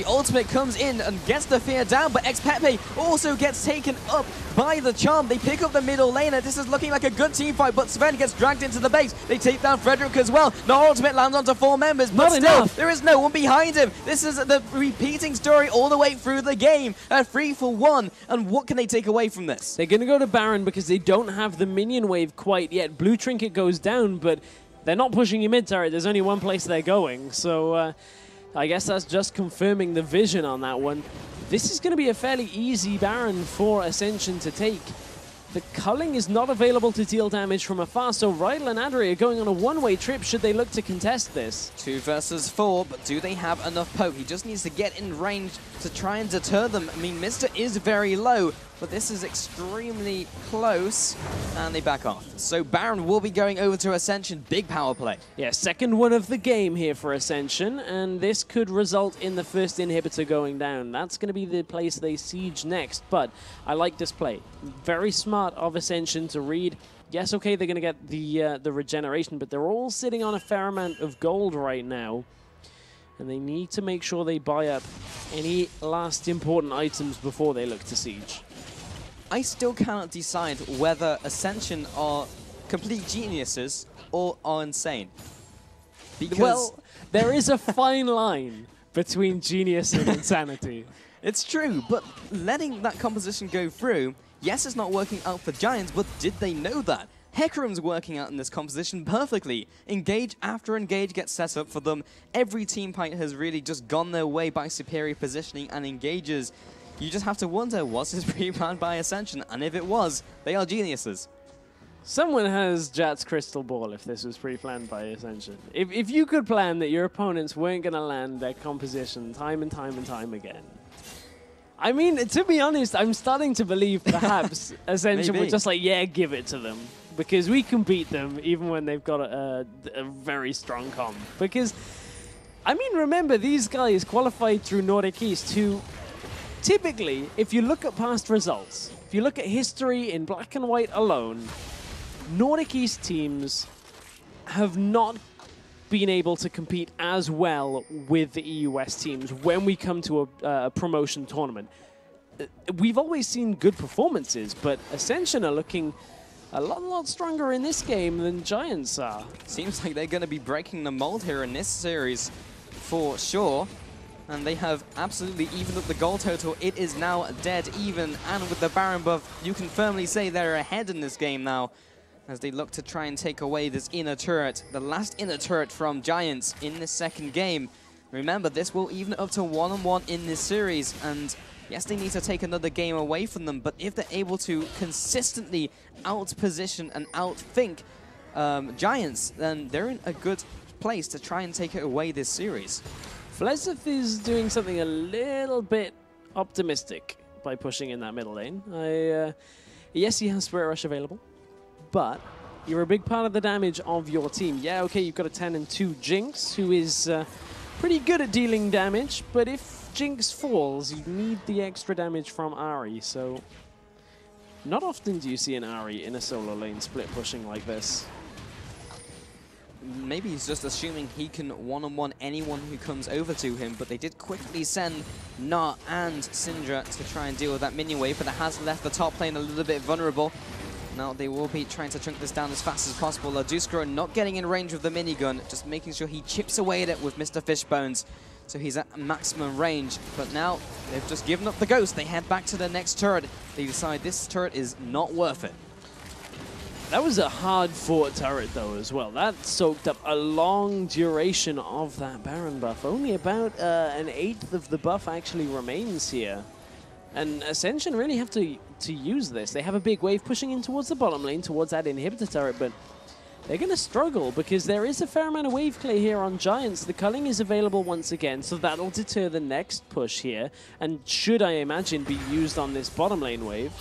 ultimate, comes in and gets the fear down, but xPePii also gets taken up by the charm. They pick up the middle laner. This is looking like a good team fight, but ZvenE gets dragged into the base. They take down Frederick as well. The ultimate lands onto 4 members, but still, there is no one behind him. This is the repeating story all the way through the game. 3-for-1, and what can they take away from this? They're going to go to Baron because they don't have the minion wave quite yet. Blue trinket goes down, but they're not pushing your mid turret. There's only one place they're going, so I guess that's just confirming the vision on that one. This is going to be a fairly easy Baron for Ascension to take. The culling is not available to deal damage from afar, so Rydle and Adryh are going on a one-way trip should they look to contest this. 2 versus 4, but do they have enough poke? He just needs to get in range to try and deter them. I mean, Mister is very low, but this is extremely close, and they back off. So Baron will be going over to Ascension. Big power play. Yeah, second one of the game here for Ascension, and this could result in the first inhibitor going down. That's going to be the place they siege next, but I like this play. Very smart of Ascension to read. Yes, okay, they're going to get the regeneration, but they're all sitting on a fair amount of gold right now. and they need to make sure they buy up any last important items before they look to siege. I still cannot decide whether Ascension are complete geniuses or are insane. Because well, there is a fine line between genius and insanity. It's true, but letting that composition go through, yes, it's not working out for Giants, but did they know that? Hecarim's working out in this composition perfectly. Engage after engage gets set up for them. Every team fight has really just gone their way by superior positioning and engages. You just have to wonder, was this pre-planned by Ascension? And if it was, they are geniuses. Someone has Jat's crystal ball if this was pre-planned by Ascension. If you could plan that your opponents weren't going to land their composition time and time and time again. I mean, to be honest, I'm starting to believe perhaps Ascension were just like, yeah, give it to them. Because we can beat them even when they've got a very strong comp. Because, I mean, remember, these guys qualified through Nordic East who... Typically, if you look at past results, if you look at history in black and white alone, Nordic East teams have not been able to compete as well with the EUS teams when we come to a promotion tournament. We've always seen good performances, but Ascension are looking a lot stronger in this game than Giants are. Seems like they're going to be breaking the mold here in this series for sure. And they have absolutely evened up the goal total. It is now dead even, and with the Baron buff, you can firmly say they're ahead in this game now, as they look to try and take away this inner turret, the last inner turret from Giants in this second game. Remember, this will even up to 1-on-1 in this series, and yes, they need to take another game away from them, but if they're able to consistently out-position and out-think Giants, then they're in a good place to try and take it away this series. Flezeth is doing something a little bit optimistic by pushing in that middle lane. Yes, he has Spirit Rush available, but you're a big part of the damage of your team. Yeah, okay, you've got a 10 and 2 Jinx, who is pretty good at dealing damage, but if Jinx falls, you need the extra damage from Ahri, so not often do you see an Ahri in a solo lane split pushing like this. Maybe he's just assuming he can one-on-one anyone who comes over to him, but they did quickly send Gnar and Syndra to try and deal with that minion wave, but it has left the top lane a little bit vulnerable. Now they will be trying to chunk this down as fast as possible. Ladooscuro not getting in range with the minigun, just making sure he chips away at it with Mr. Fishbones, so he's at maximum range. But now they've just given up the ghost. They head back to the next turret. They decide this turret is not worth it. That was a hard-fought turret, though, as well. That soaked up a long duration of that Baron buff. Only about an eighth of the buff actually remains here. And Ascension really have to use this. They have a big wave pushing in towards the bottom lane, towards that inhibitor turret, but they're going to struggle because there is a fair amount of wave clear here on Giants. The culling is available once again, so that'll deter the next push here, and should, I imagine, be used on this bottom lane wave.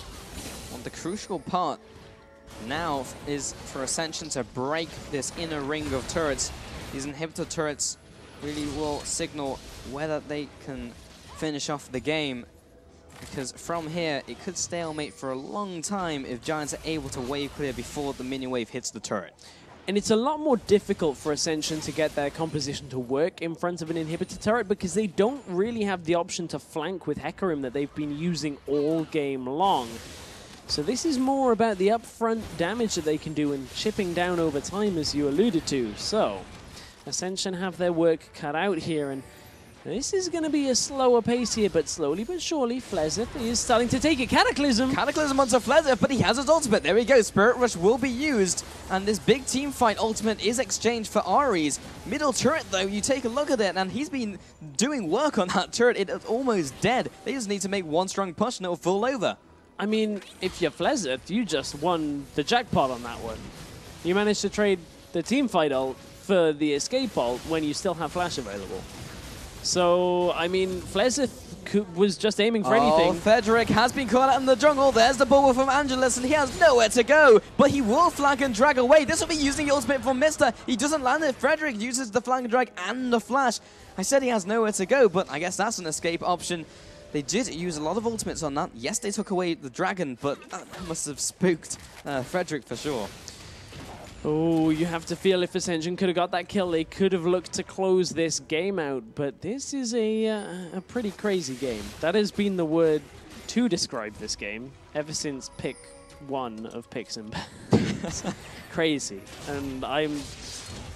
Well, the crucial part now is for Ascension to break this inner ring of turrets. These inhibitor turrets really will signal whether they can finish off the game, because from here it could stalemate for a long time if Giants are able to wave clear before the minion wave hits the turret. And it's a lot more difficult for Ascension to get their composition to work in front of an inhibitor turret because they don't really have the option to flank with Hecarim that they've been using all game long. So this is more about the upfront damage that they can do and chipping down over time, as you alluded to. So Ascension have their work cut out here, and this is going to be a slower pace here, but slowly but surely Flezeth is starting to take it. Cataclysm onto Flezeth, but he has his ultimate. There we go. Spirit Rush will be used, and this big team fight ultimate is exchanged for Ahri's. Middle turret, though, you take a look at it, and he's been doing work on that turret. It is almost dead. They just need to make one strong push, and it'll fall over. I mean, if you're Flezeth, you just won the jackpot on that one. You managed to trade the team fight ult for the escape ult when you still have flash available. So, I mean, Flezeth was just aiming for anything. Frederick has been caught out in the jungle. There's the bubble from Angelus, and he has nowhere to go. But he will flank and drag away. This will be using the ultimate from Mister. He doesn't land it. Frederick uses the flank and drag and the flash. I said he has nowhere to go, but I guess that's an escape option. They did use a lot of ultimates on that. Yes, they took away the dragon, but that must have spooked Frederick for sure. Oh, you have to feel if Ascension could have got that kill, they could have looked to close this game out. But this is a pretty crazy game. That has been the word to describe this game ever since pick 1 of picks and bans. Crazy. And I'm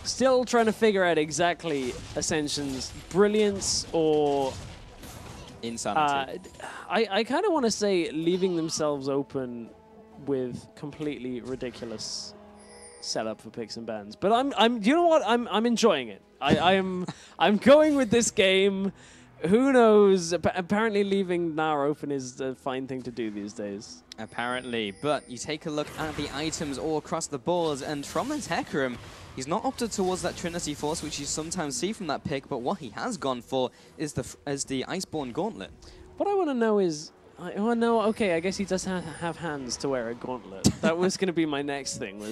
still trying to figure out exactly Ascension's brilliance or insanity. I kind of want to say leaving themselves open with completely ridiculous setup for picks and bans, but you know what? I'm enjoying it. I'm going with this game. Who knows? Apparently, leaving Gnar open is a fine thing to do these days. Apparently, but you take a look at the items all across the board, and from his Hecarim, he's not opted towards that Trinity Force, which you sometimes see from that pick. But what he has gone for is the Iceborne Gauntlet. What I want to know is. Okay, I guess he does have hands to wear a gauntlet. That was going to be my next thing.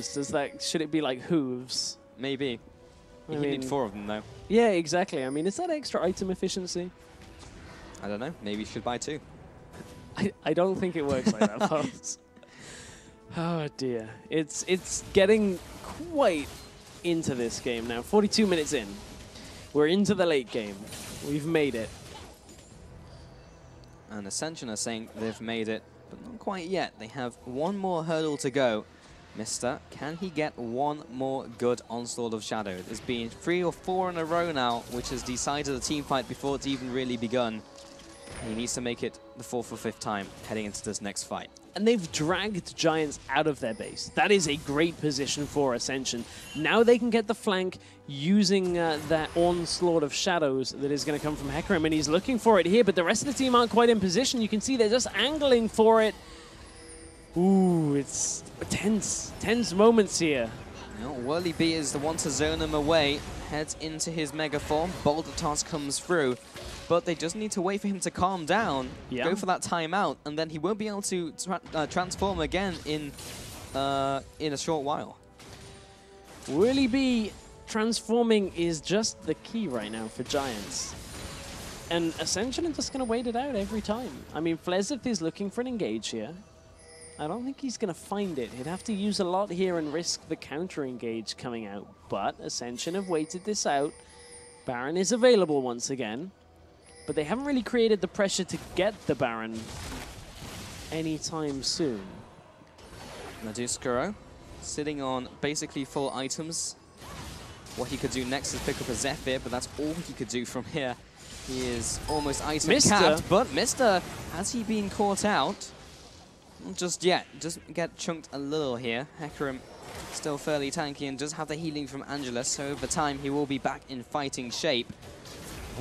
Should it be like hooves? Maybe. You need 4 of them though. Yeah, exactly. I mean, is that extra item efficiency? I don't know. Maybe you should buy 2. I don't think it works like that, folks. Oh dear, it's getting quite into this game now. 42 minutes in, we're into the late game. We've made it. And Ascension are saying they've made it, but not quite yet. They have 1 more hurdle to go. Mister, can he get 1 more good Onslaught of Shadow? There's been 3 or 4 in a row now, which has decided a team fight before it's even really begun. He needs to make it the 4th or 5th time heading into this next fight. And they've dragged Giants out of their base. That is a great position for Ascension. Now they can get the flank using that Onslaught of Shadows that is going to come from Hecarim, and he's looking for it here, but the rest of the team aren't quite in position. You can see they're just angling for it. Ooh, it's tense moments here. Well, Werlyb is the one to zone him away, heads into his Mega Form, Boulder Toss comes through, but they just need to wait for him to calm down, go for that timeout, and then he won't be able to transform again in a short while. Werlyb transforming is just the key right now for Giants. And Ascension are just going to wait it out every time. I mean, Flezeth is looking for an engage here. I don't think he's going to find it. He'd have to use a lot here and risk the counter-engage coming out. But Ascension have waited this out. Baron is available once again. But they haven't really created the pressure to get the Baron anytime soon. Ladooscuro sitting on basically full items. What he could do next is pick up a Zephyr, but that's all he could do from here. He is almost item capped, but Mister, has he been caught out? Not just yet, just get chunked a little here. Hecarim still fairly tanky and does have the healing from Angelus, so over time he will be back in fighting shape.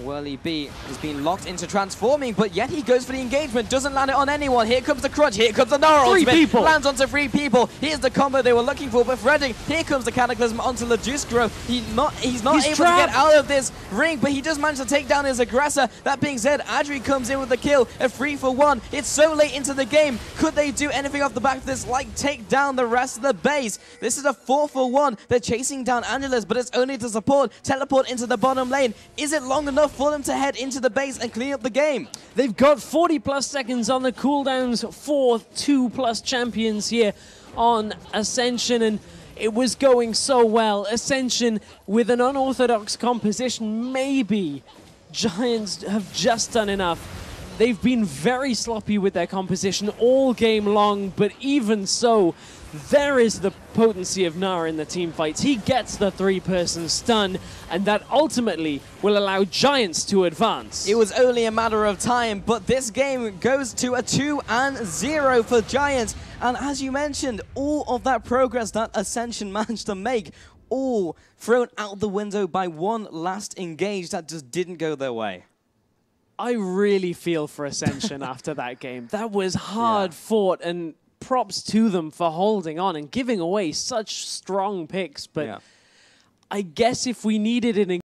Werlyb has been locked into transforming, but yet he goes for the engagement, doesn't land it on anyone. Here comes the crunch, here comes the Gnar ultimate, lands onto 3 people. Here's the combo they were looking for, but Redding, here comes the Cataclysm onto Ladooscuro. He's not able to get out of this ring, but he does manage to take down his aggressor. That being said, Adryh comes in with the kill, a 3-for-1. It's so late into the game. Could they do anything off the back of this, like take down the rest of the base? This is a 4-for-1. They're chasing down Angelus, but it's only to support, teleport into the bottom lane. Is it long enough for them to head into the base and clean up the game? They've got 40+ seconds on the cooldowns for 2+ champions here on Ascension, and it was going so well. Ascension with an unorthodox composition, maybe. Giants have just done enough. They've been very sloppy with their composition all game long, but even so, there is the potency of Gnar in the team fights. He gets the 3-person stun, and that ultimately will allow Giants to advance. It was only a matter of time, but this game goes to a 2-0 for Giants. And as you mentioned, all of that progress that Ascension managed to make, all thrown out the window by one last engage that just didn't go their way. I really feel for Ascension after that game. That was hard fought, and props to them for holding on and giving away such strong picks. But I guess if we needed an